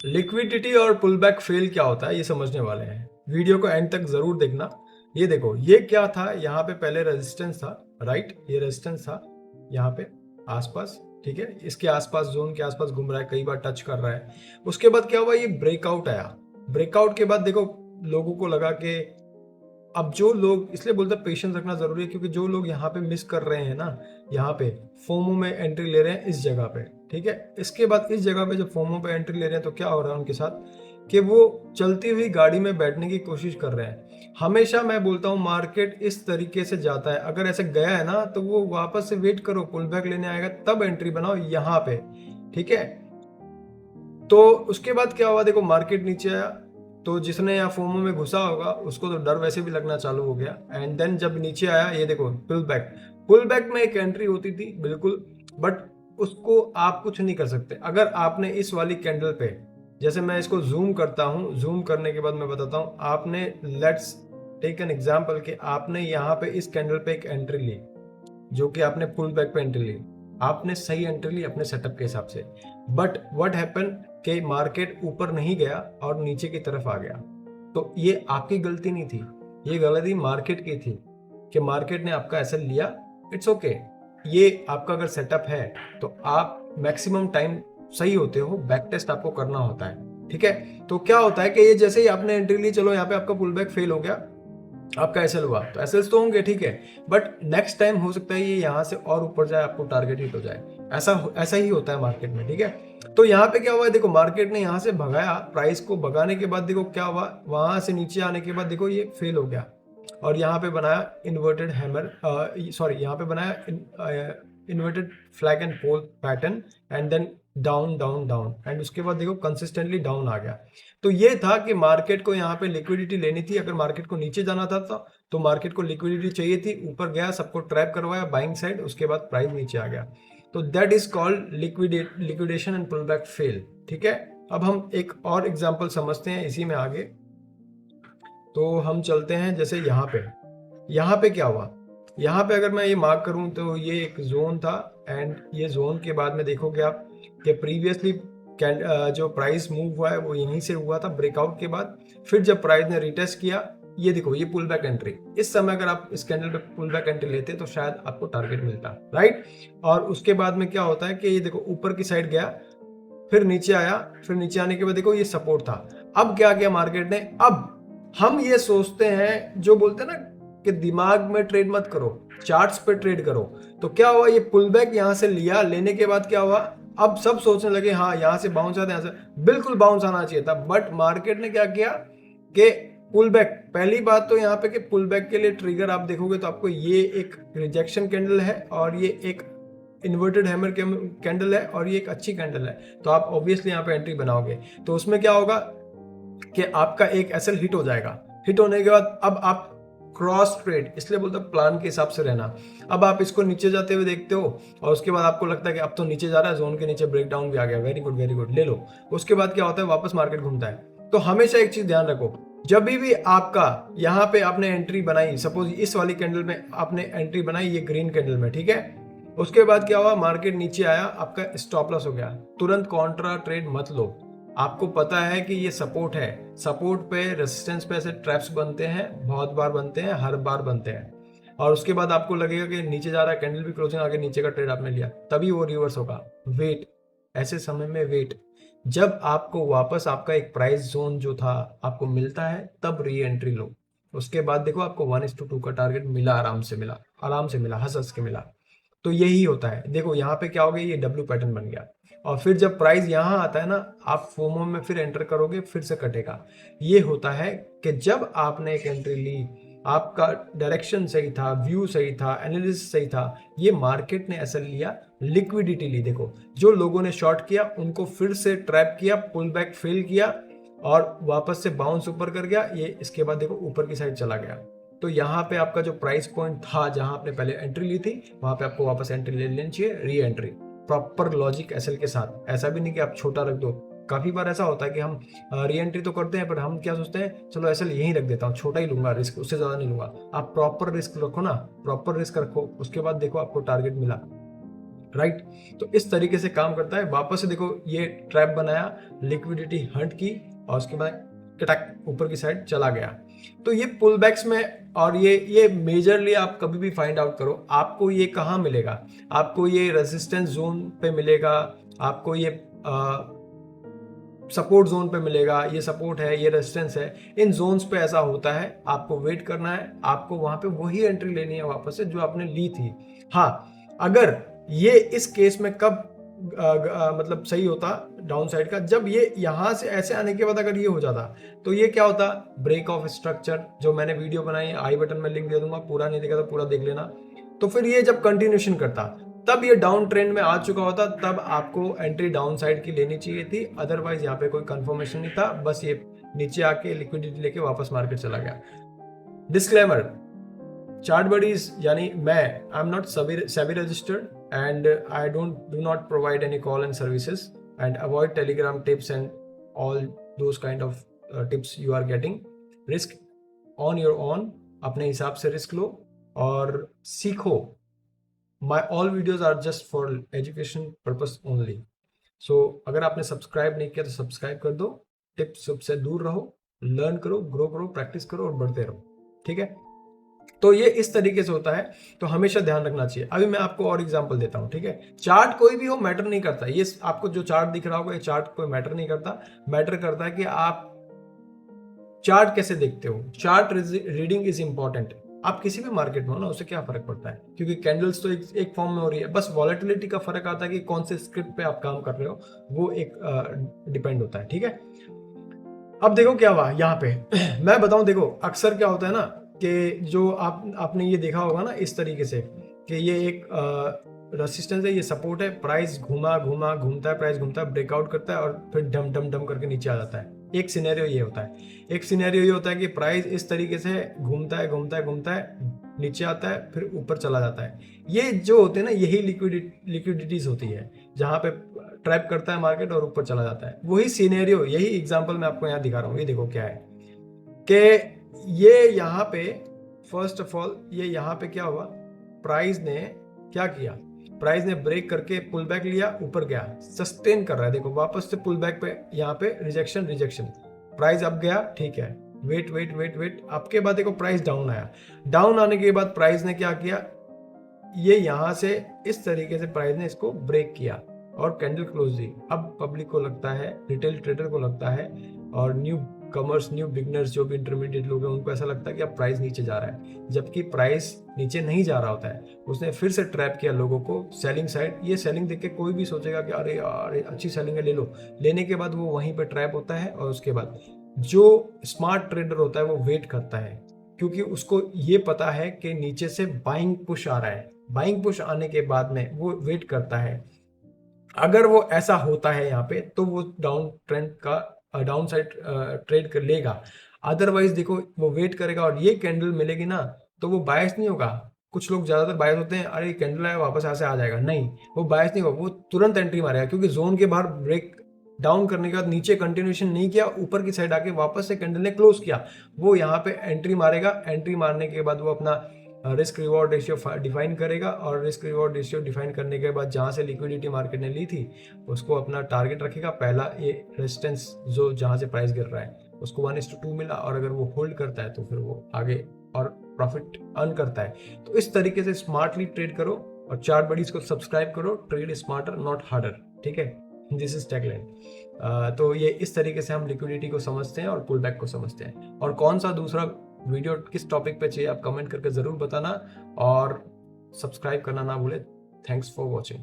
Liquidity और पुल back fail क्या होता है ये समझने वाले हैं। वीडियो को एंड तक जरूर देखना। ये देखो ये क्या था, यहाँ पे पहले रेजिस्टेंस था, राइट, ये रेजिस्टेंस था यहाँ पे आसपास, ठीक है, इसके आसपास जोन के आसपास घूम रहा है, कई बार टच कर रहा है। उसके बाद क्या हुआ, ये ब्रेकआउट आया। ब्रेकआउट के बाद देखो लोगों को लगा कि अब जो लोग, इसलिए बोलते हैं पेशेंस रखना जरूरी है, क्योंकि जो लोग यहाँ पे मिस कर रहे हैं ना, यहाँ पे फोमो में एंट्री ले रहे हैं इस जगह पे, ठीक है, इसके बाद इस जगह पे जब फोमो पे एंट्री ले रहे हैं तो क्या हो रहा है उनके साथ कि वो चलती हुई गाड़ी में बैठने की कोशिश कर रहे हैं। हमेशा मैं बोलता हूँ मार्केट इस तरीके से जाता है, अगर ऐसे गया है ना तो वो वापस से वेट करो, पुल बैक लेने आएगा तब एंट्री बनाओ यहाँ पे, ठीक है। तो उसके बाद क्या हुआ, देखो मार्केट नीचे आया, तो जिसने यहाँ फोमो में घुसा होगा उसको तो डर वैसे भी लगना चालू हो गया। एंड देन जब नीचे आया, ये देखो पुल बैक में एक एंट्री होती थी बिल्कुल, बट उसको आप कुछ नहीं कर सकते। अगर आपने इस वाली कैंडल पे, जैसे मैं इसको जूम करता हूँ, जूम करने के बाद मैं बताता हूँ, आपने लेट्स टेक एन एग्जाम्पल कि आपने यहाँ पे इस कैंडल पे एक एंट्री ली, जो कि आपने पुल बैक पे एंट्री ली, आपने सही एंट्री ली अपने सेटअप के हिसाब से, बट व्हाट हैपन कि मार्केट ऊपर नहीं गया और नीचे की तरफ आ गया। तो ये आपकी गलती नहीं थी, ये गलती मार्केट की थी कि मार्केट ने आपका ऐसा लिया। इट्स ओके, ये आपका अगर सेटअप है तो आप मैक्सिमम टाइम सही होते हो, बैक टेस्ट आपको करना होता है, ठीक है। तो क्या होता है कि ये जैसे ही आपने एंट्री ली, चलो यहाँ पे आपका पुल बैक फेल हो गया, आपका एसएल हुआ, तो एसएल तो होंगे, ठीक है, बट नेक्स्ट टाइम हो सकता है ये यहाँ से और ऊपर जाए, आपको टारगेट हिट हो जाए। ऐसा ऐसा ही होता है मार्केट में, ठीक है। तो यहाँ पे क्या हुआ है, देखो मार्केट ने यहाँ से भगाया, प्राइस को भगाने के बाद देखो क्या हुआ, वहां से नीचे आने के बाद देखो ये फेल हो गया और यहाँ पे बनाया इन्वर्टेड हैमर, सॉरी यहाँ पे बनाया inverted flag and pole pattern, and then down down down, and उसके बाद देखो कंसिस्टेंटली डाउन आ गया। तो ये था कि मार्केट को यहाँ पे लिक्विडिटी लेनी थी, अगर मार्केट को नीचे जाना था तो मार्केट को लिक्विडिटी चाहिए थी, ऊपर गया, सबको ट्रैप करवाया बाइंग साइड, उसके बाद प्राइस नीचे आ गया। तो that is called liquidation and pull back fail, ठीक है। अब हम एक और एग्जांपल समझते हैं इसी में आगे। तो हम चलते हैं जैसे यहाँ पे क्या हुआ, यहाँ पे अगर मैं ये मार्क करूं तो ये एक जोन था, एंड ये जोन के बाद में देखोगे आप कि प्रीवियसली जो प्राइस मूव हुआ है वो यहीं से हुआ था ब्रेकआउट के बाद। फिर जब प्राइस ने रिटेस्ट किया, ये देखो ये पुल बैक एंट्री, इस समय अगर आप इस कैंडल पे पुल बैक एंट्री लेते तो शायद आपको टारगेट मिलता, राइट। और उसके बाद में क्या होता है कि ये देखो ऊपर की साइड गया, फिर नीचे आया, फिर नीचे आने के बाद देखो ये सपोर्ट था। अब क्या किया मार्केट ने, अब हम ये सोचते हैं, जो बोलते हैं ना कि दिमाग में ट्रेड मत करो, चार्ट्स पे ट्रेड करो। तो क्या हुआ, ये पुल बैक यहां से लिया, लेने के बाद क्या हुआ, अब सब सोचने लगे हाँ यहाँ से बाउंस आता है, यहाँ से बिल्कुल बाउंस आना चाहिए था, बट मार्केट ने क्या किया कि पुल बैक। पहली बात तो यहाँ पे कि पुल बैक के लिए ट्रिगर आप देखोगे तो आपको ये एक रिजेक्शन कैंडल है और ये एक इन्वर्टेड हैमर कैंडल है और ये एक अच्छी कैंडल है, तो आप ऑब्वियसली यहाँ पे एंट्री बनाओगे। तो उसमें क्या होगा कि आपका एक एसएल हिट हो जाएगा, हिट होने के बाद अब आप क्रॉस ट्रेड, इसलिए बोलते हैं प्लान के हिसाब से रहना। अब आप इसको नीचे जाते हुए देखते हो और उसके बाद आपको लगता है कि अब तो नीचे जा रहा है, जोन के नीचे ब्रेकडाउन भी आ गया, वेरी गुड ले लो। उसके बाद क्या होता है, वापस मार्केट घूमता है। तो हमेशा एक चीज ध्यान रखो, जब भी आपका यहाँ पे आपने एंट्री बनाई, सपोज इस वाली कैंडल में आपने एंट्री बनाई, ये ग्रीन कैंडल में, ठीक है, उसके बाद क्या हुआ, मार्केट नीचे आया, आपका स्टॉप लॉस हो गया, तुरंत कॉन्ट्रा ट्रेड मत लो। आपको पता है कि ये सपोर्ट है, सपोर्ट पे रेजिस्टेंस पे ऐसे ट्रैप्स बनते हैं, बहुत बार बनते हैं, हर बार बनते हैं, और उसके बाद आपको लगेगा कि नीचे जा रहा है, कैंडल भी क्लोजिंग आगे नीचे का ट्रेड आपने लिया, तभी वो रिवर्स होगा। वेट, ऐसे समय में वेट, जब आपको वापस आपका एक प्राइस जोन जो था आपको मिलता है तब री एंट्री लो। उसके बाद देखो आपको 1:2 का टारगेट मिला, आराम से मिला, आराम से मिला, हंस हंस के मिला। तो यही होता है, देखो यहाँ पे क्या हो गया, ये डब्ल्यू पैटर्न बन गया, और फिर जब प्राइस यहाँ आता है ना, आप फोमो में फिर एंटर करोगे, फिर से कटेगा। ये होता है कि जब आपने एक एंट्री ली, आपका डायरेक्शन सही था, व्यू सही था, एनालिसिस सही था, ये मार्केट ने ऐसा लिया, लिक्विडिटी ली, देखो जो लोगों ने शॉर्ट किया उनको फिर से ट्रैप किया, पुल बैक फेल किया और वापस से बाउंस ऊपर कर गया, ये इसके बाद देखो ऊपर की साइड चला गया। तो यहाँ पे आपका जो प्राइस पॉइंट था, जहां आपने पहले एंट्री ली थी, वहां पे आपको वापस एंट्री ले लेनी चाहिए, re entry proper logic SL के साथ। ऐसा भी नहीं कि आप छोटा रख दो, काफी बार ऐसा होता है कि हम री एंट्री तो करते हैं पर हम क्या सोचते हैं, चलो एसएल यहीं रख देता हूँ, छोटा ही लूंगा रिस्क, उससे ज्यादा नहीं लूंगा। आप प्रॉपर रिस्क रखो ना, प्रॉपर रिस्क रखो, उसके बाद देखो आपको टारगेट मिला। राइट। तो इस तरीके से काम करता है। वापस से देखो ये ट्रैप बनाया, लिक्विडिटी हंट की और उसके बाद कटक ऊपर की साइड चला गया। तो ये पुल बैक्स में, और ये मेजरली आप कभी भी फाइंड आउट करो, आपको ये कहाँ मिलेगा, आपको ये रेजिस्टेंस जोन पे मिलेगा, आपको ये सपोर्ट जोन पे मिलेगा। ये सपोर्ट है, ये रेजिस्टेंस है, इन जोन्स पे ऐसा होता है। आपको वेट करना है, आपको वहां पे वही एंट्री लेनी है वापस से जो आपने ली थी। हाँ, अगर ये इस केस में कब मतलब सही होता डाउन साइड का, जब ये यहां से ऐसे आने के बाद अगर ये हो जाता तो ये क्या होता, ब्रेक ऑफ स्ट्रक्चर, जो मैंने वीडियो बनाई आई बटन में लिंक दे दूंगा, पूरा नहीं देखा तो पूरा देख लेना। तो फिर ये जब कंटिन्यूशन करता तब ये डाउन ट्रेंड में आ चुका होता, तब आपको एंट्री डाउन साइड की लेनी चाहिए थी। अदरवाइज यहाँ पे कोई कंफर्मेशन नहीं था, बस ये नीचे आके लिक्विडिटी लेके वापस मार्केट चला गया। डिस्क्लेमर, चार्ट बडीज यानी मैं, I am not SEBI registered and I do not provide any call and services, and avoid telegram tips and all those kind of tips you are getting. Risk on your own, अपने हिसाब से risk लो और सीखो। My all videos are just for education purpose only. So अगर आपने subscribe नहीं किया तो सब्सक्राइब कर दो, टिप्स सबसे दूर रहो, लर्न करो, ग्रो करो, प्रैक्टिस करो और बढ़ते रहो, ठीक है। तो ये इस तरीके से होता है, तो हमेशा ध्यान रखना चाहिए। अभी मैं आपको और एग्जांपल देता हूं, ठीक है। चार्ट कोई भी हो मैटर नहीं करता, ये आपको जो चार्ट दिख रहा होगा ये चार्ट कोई मैटर नहीं करता। मैटर करता है कि आप चार्ट कैसे देखते हो। Chart reading is important. आप किसी भी मार्केट में हो ना, उससे क्या फर्क पड़ता है, क्योंकि कैंडल्स तो एक फॉर्म में हो रही है, बस वॉलेटिलिटी का फर्क आता है कि कौन से स्क्रिप्ट पे आप काम कर रहे हो, वो एक डिपेंड होता है, ठीक है। अब देखो क्या हुआ यहाँ पे मैं बताऊं, देखो अक्सर क्या होता है ना कि जो आपने ये देखा होगा ना इस तरीके से कि ये एक रेसिस्टेंस है, ये सपोर्ट है, प्राइस घूमता है, प्राइस घूमता है, ब्रेकआउट करता है और फिर डम डम डम करके नीचे आ जाता है। एक सिनेरियो ये होता है। एक सिनेरियो ये होता है कि प्राइस इस तरीके से घूमता है, नीचे आता है, फिर ऊपर चला जाता है। ये जो होते हैं ना, यही लिक्विडिटीज होती है, जहां पे ट्रैप करता है मार्केट और ऊपर चला जाता है। वही सिनेरियो, यही एग्जांपल मैं आपको यहाँ दिखा रहा हूँ। ये देखो क्या है कि ये यहाँ पे फर्स्ट ऑफ ऑल ये यहाँ पे क्या हुआ, प्राइस ने क्या किया, प्राइस ने ब्रेक करके पुल बैक लिया, ऊपर गया, सस्टेन कर रहा है। देखो वापस से पुल बैक पे यहाँ पे रिजेक्शन, प्राइस अब गया, ठीक है, वेट, आपके बाद देखो प्राइस डाउन आया। डाउन आने के बाद प्राइस ने क्या किया, ये यहां से इस तरीके से प्राइस ने इसको ब्रेक किया और कैंडल क्लोज दी। अब पब्लिक को लगता है, रिटेल ट्रेडर को लगता है और न्यू कमर्स, न्यू बिगनर्स, जो भी इंटरमीडिएट लोग हैं, उनको ऐसा लगता है कि अब प्राइस नीचे जा रहा है, जबकि प्राइस नीचे नहीं जा रहा होता है। उसने फिर से ट्रैप किया लोगों को सेलिंग साइड। ये सेलिंग देख के कोई भी सोचेगा कि अरे यार अच्छी सेलिंग है, ले लो। लेने के बाद वो वहीं पे ट्रैप होता है और उसके बाद जो स्मार्ट ट्रेडर होता है वो वेट करता है, क्योंकि उसको ये पता है कि नीचे से बाइंग पुश आ रहा है। बाइंग पुश आने के बाद में वो वेट करता है। अगर वो ऐसा होता है यहाँ पे तो वो डाउन ट्रेंड का डाउन साइड ट्रेड कर लेगा। अदरवाइज देखो वो वेट करेगा और ये कैंडल मिलेगी ना तो वो बायस नहीं होगा। कुछ लोग ज्यादातर बायस होते हैं, अरे कैंडल आया वापस ऐसे आ जाएगा, नहीं, वो बायस नहीं होगा, वो तुरंत एंट्री मारेगा, क्योंकि जोन के बाहर ब्रेक डाउन करने के बाद नीचे कंटिन्यूएशन नहीं किया, ऊपर की साइड आके वापस से कैंडल ने क्लोज किया, वो यहाँ पे एंट्री मारेगा। एंट्री मारने के बाद वो अपना रिस्क रिवॉर्ड रेशियो डिफाइन करेगा और रिस्क रिवॉर्ड रेशियो डिफाइन करने के बाद जहाँ से लिक्विडिटी मार्केट ने ली थी उसको अपना टारगेट रखेगा। पहला ये रेजिस्टेंस जो जहाँ से प्राइस गिर रहा है उसको 1:2 मिला, और अगर वो होल्ड करता है तो फिर वो आगे और प्रॉफिट अर्न करता है। तो इस तरीके से स्मार्टली ट्रेड करो और चार्ट बडीज को सब्सक्राइब करो। ट्रेड स्मार्टर नॉट हार्डर, ठीक है, दिस इज टैगलाइन। तो ये इस तरीके से हम लिक्विडिटी को समझते हैं और पुल बैक को समझते हैं। और कौन सा दूसरा वीडियो किस टॉपिक पे चाहिए आप कमेंट करके जरूर बताना और सब्सक्राइब करना ना भूले। Thanks for watching.